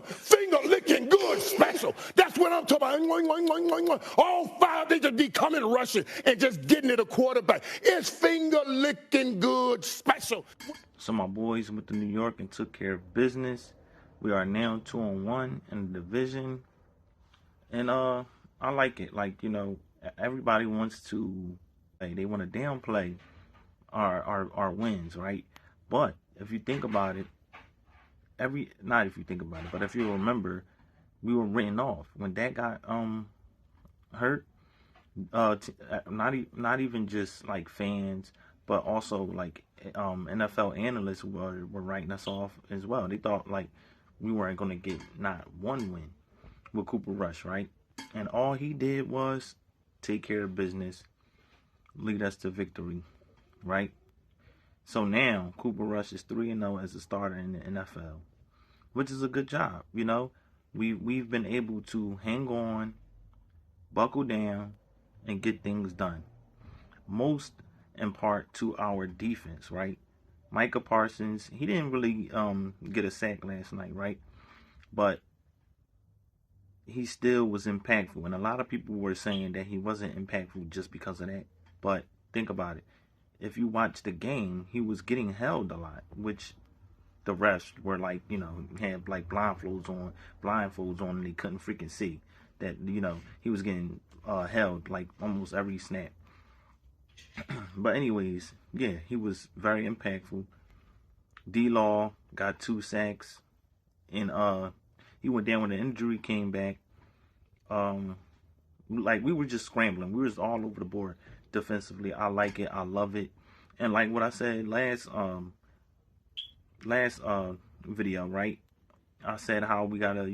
Finger licking good special. That's what I'm talking about. All five, they just be coming rushing and just getting it a quarterback. It's finger licking good special. So my boys went to New York and took care of business. We are now 2-1 in the division. And I like it. Like, everybody wants to they want to downplay our wins, right? But if you think about it, not if you think about it, but if you remember, we were written off when Dak got hurt. Not even just like fans, but also like NFL analysts were writing us off as well. They thought like we weren't gonna get not one win with Cooper Rush, right? And all he did was take care of business, lead us to victory, right? So now Cooper Rush is 3-0 as a starter in the NFL, which is a good job. We've been able to hang on, buckle down, and get things done. Most in part to our defense, right? Micah Parsons, he didn't really get a sack last night, right? But he still was impactful. And a lot of people were saying that he wasn't impactful just because of that. But think about it. If you watch the game, he was getting held a lot, which the refs were like, had like blindfolds on, and they couldn't freaking see that, he was getting held like almost every snap. But anyways, yeah, he was very impactful. D-Law got 2 sacks, and he went down when the injury came back. Like we were just scrambling. We was all over the board defensively. I like it. I love it. And like what I said last video, right? I said how we gotta,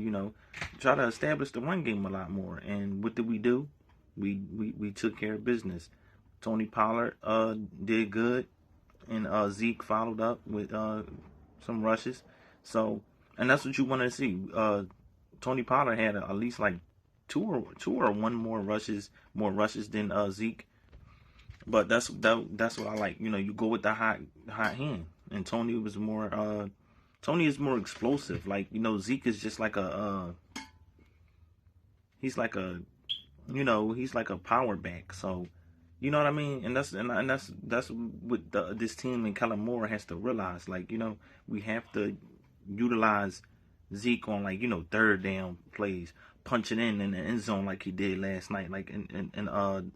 try to establish the run game a lot more. And what did we do? We took care of business. Tony Pollard did good, and Zeke followed up with some rushes. So, and that's what you want to see. Tony Pollard had at least like two or one more rushes than Zeke. But that's what I like. You go with the hot hand, and Tony was more. Tony is more explosive. Like Zeke is just like he's like a power back. So you know what I mean. And that's what this team and Kellen Moore has to realize. Like we have to utilize Zeke on like third down plays, punching in the end zone like he did last night, like in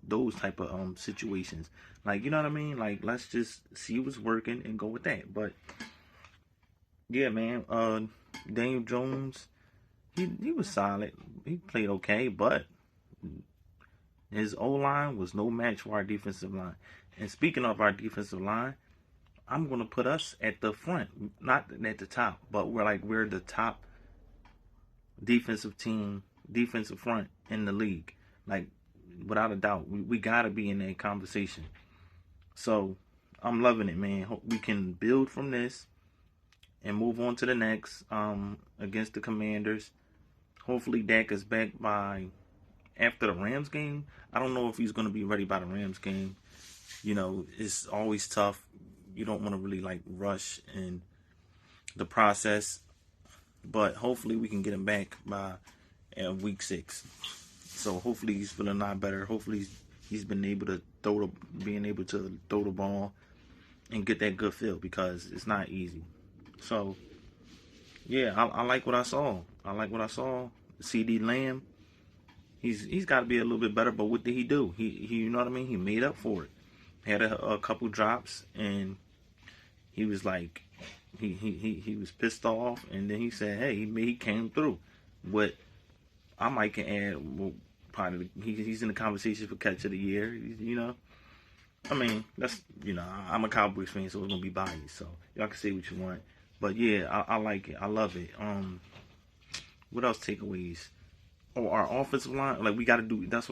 those type of situations. Like what I mean. Like let's just see what's working and go with that. But yeah, man. Daniel Jones, he was solid. He played okay, but his O-line was no match for our defensive line. And speaking of our defensive line, I'm gonna put us at the front, not at the top, but we're the top defensive front in the league. Like without a doubt, we gotta be in that conversation. So I'm loving it, man. Hope we can build from this and move on to the next against the Commanders. Hopefully Dak is back by after the Rams game. I don't know if he's going to be ready by the Rams game. It's always tough. You don't want to really like rush in the process. But hopefully we can get him back by week 6. So hopefully he's feeling a lot better. Hopefully he's been able to throw the ball and get that good feel, because it's not easy. So yeah, I like what I saw. CD Lamb, he's got to be a little bit better. But what did he do? He you know what I mean? He made up for it. Had a couple drops, and he was like, he was pissed off, and then he said, hey, he came through. What I might can add, well, probably he's in the conversation for catch of the year. I mean, that's I'm a Cowboys fan, so it's gonna be biased. So y'all can say what you want, but yeah, I like it. I love it. What else takeaways? Oh, our offensive line, like we got to do. That's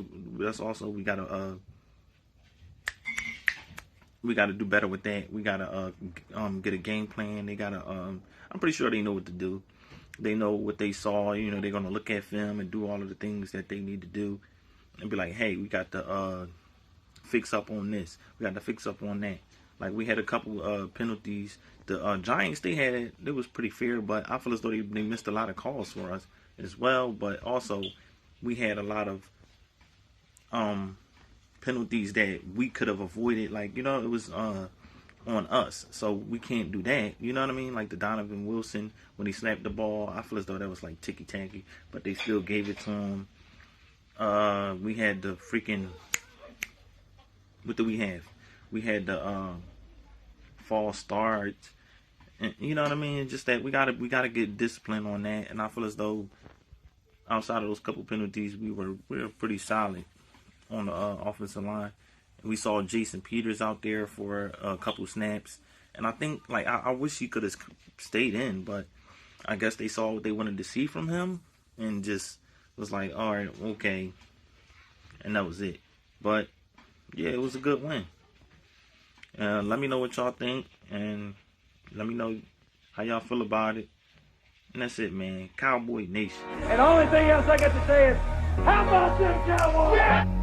also we got to do better with that. We got to get a game plan. They got to. I'm pretty sure they know what to do. They know what they saw. They're gonna look at film and do all of the things that they need to do, and be like, hey, we got to fix up on this. We got to fix up on that. Like we had a couple penalties. The Giants, they was pretty fair, but I feel as though they missed a lot of calls for us as well. But also, we had a lot of penalties that we could have avoided. Like, it was on us, so we can't do that. You know what I mean? Like the Donovan Wilson, when he snapped the ball, I feel as though that was like ticky tacky, but they still gave it to him. We had the freaking, what do we have? We had the false start, and you know what I mean. Just that we gotta get discipline on that, and I feel as though outside of those couple penalties, we were pretty solid on the offensive line. We saw Jason Peters out there for a couple snaps, and I think I wish he could have stayed in, but I guess they saw what they wanted to see from him and just was like, all right, okay, and that was it. But yeah, it was a good win. Let me know what y'all think, and let me know how y'all feel about it. And that's it, man. Cowboy Nation. And the only thing else I got to say is, how about them Cowboys? Yeah!